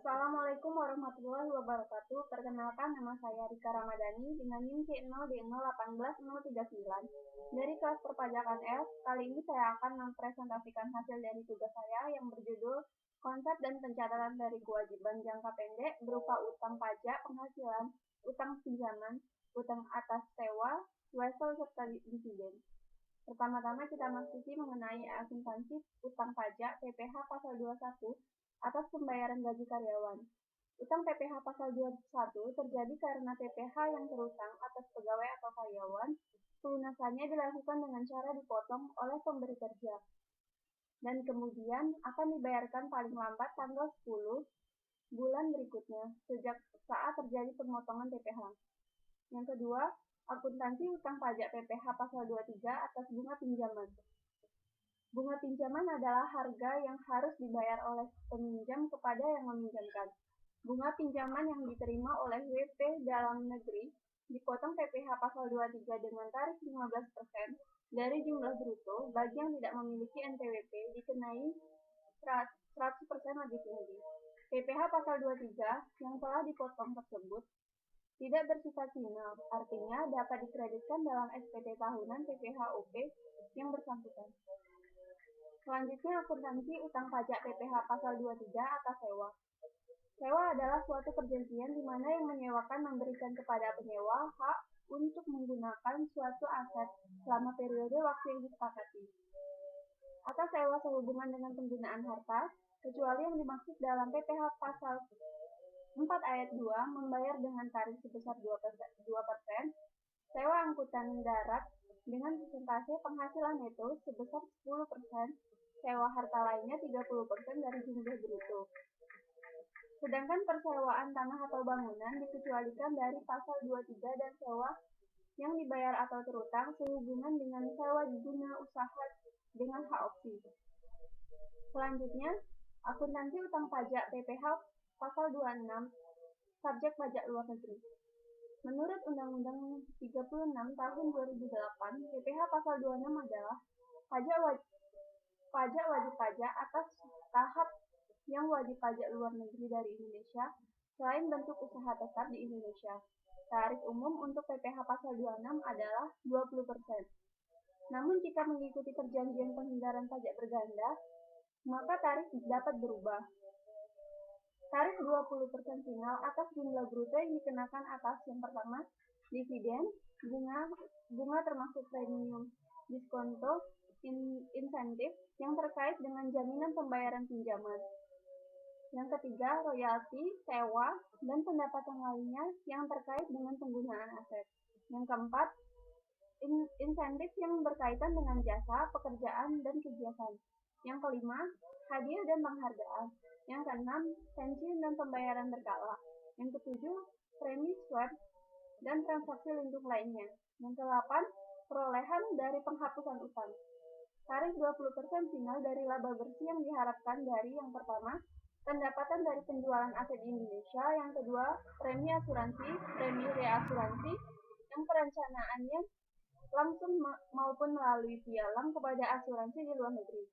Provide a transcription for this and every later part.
Assalamualaikum warahmatullahi wabarakatuh. Perkenalkan, nama saya Rika Ramadhani dengan NIM C0D0181039 dari kelas perpajakan F. Kali ini saya akan mempresentasikan hasil dari tugas saya yang berjudul Konsep dan Pencatatan dari Kewajiban Jangka Pendek berupa utang pajak penghasilan, utang pinjaman, utang atas sewa, wesel, serta dividen. Pertama-tama kita masuki mengenai akuntansi utang pajak PPh pasal 21 atas pembayaran gaji karyawan. Utang PPh pasal 21 terjadi karena PPh yang terutang atas pegawai atau karyawan, pelunasannya dilakukan dengan cara dipotong oleh pemberi kerja, dan kemudian akan dibayarkan paling lambat tanggal 10 bulan berikutnya, sejak saat terjadi pemotongan PPh. Yang kedua, akuntansi utang pajak PPh pasal 23 atas bunga pinjaman. Bunga pinjaman adalah harga yang harus dibayar oleh peminjam kepada yang meminjamkan. Bunga pinjaman yang diterima oleh WP dalam negeri dipotong PPh pasal 23 dengan tarif 15% dari jumlah bruto bagi yang tidak memiliki NPWP dikenai 100% lebih tinggi. PPh pasal 23 yang telah dipotong tersebut tidak bersifat final, artinya dapat dikreditkan dalam SPT tahunan PPh-OP yang bersangkutan. Selanjutnya, akuntansi utang pajak PPh pasal 23 atas sewa. Sewa adalah suatu perjanjian di mana yang menyewakan memberikan kepada penyewa hak untuk menggunakan suatu aset selama periode waktu yang disepakati. Atas sewa sehubungan dengan penggunaan harta, kecuali yang dimaksud dalam PPh pasal 4 ayat 2 membayar dengan tarif sebesar 2%, sewa angkutan darat dengan persentase penghasilan neto sebesar 10%, sewa harta lainnya 30% dari jumlah bruto. Sedangkan persewaan tanah atau bangunan dikecualikan dari pasal 23 dan sewa yang dibayar atau terutang sehubungan dengan sewa guna usaha dengan hak opsi. Selanjutnya, akuntansi utang pajak PPh pasal 26, subjek pajak luar negeri. Menurut Undang-Undang 36 tahun 2008, PPh pasal 26 adalah pajak wajib pajak atas tahap yang wajib pajak luar negeri dari Indonesia selain bentuk usaha tetap di Indonesia. Tarif umum untuk PPh pasal 26 adalah 20%. Namun jika mengikuti perjanjian penghindaran pajak berganda, maka tarif dapat berubah. Tarif 20% final atas jumlah bruto yang dikenakan atas yang pertama, dividen, bunga termasuk premium, diskonto, insentif yang terkait dengan jaminan pembayaran pinjaman. Yang ketiga, royalti, sewa, dan pendapatan lainnya yang terkait dengan penggunaan aset. Yang keempat, insentif yang berkaitan dengan jasa, pekerjaan, dan kegiatan. Yang kelima, hadiah dan penghargaan. Yang keenam, pensiun dan pembayaran berkala. Yang ketujuh, premi swab dan transaksi lindung lainnya. Yang kedelapan, perolehan dari penghapusan utang. Tarif 20% final dari laba bersih yang diharapkan dari yang pertama, pendapatan dari penjualan aset di Indonesia. Yang kedua, premi asuransi, premi reasuransi, yang perencanaannya langsung maupun melalui pialang kepada asuransi di luar negeri.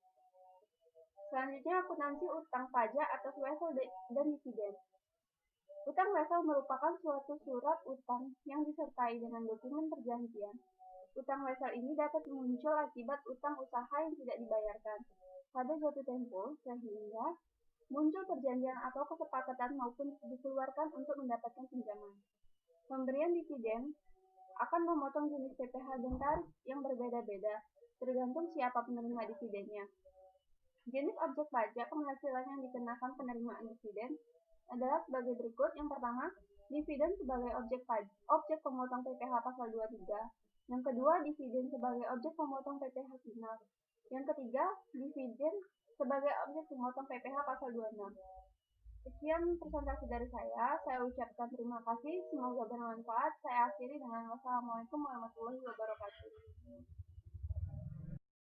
Selanjutnya, akuntansi utang pajak atas wesel dan dividen. Utang wesel merupakan suatu surat utang yang disertai dengan dokumen perjanjian. Utang wesel ini dapat muncul akibat utang usaha yang tidak dibayarkan pada jatuh tempo, sehingga muncul perjanjian atau kesepakatan maupun dikeluarkan untuk mendapatkan pinjaman. Pemberian dividen akan memotong jenis PPh dan tarif yang berbeda-beda, tergantung siapa penerima dividennya. Jenis objek pajak penghasilan yang dikenakan penerimaan dividen adalah sebagai berikut. Yang pertama, dividen sebagai objek pemotong PPh pasal 23. Yang kedua, dividen sebagai objek pemotong PPh final. Yang ketiga, dividen sebagai objek pemotong PPh pasal 26. Sekian presentasi dari saya ucapkan terima kasih, semoga bermanfaat. Saya akhiri dengan wassalamualaikum warahmatullahi wabarakatuh.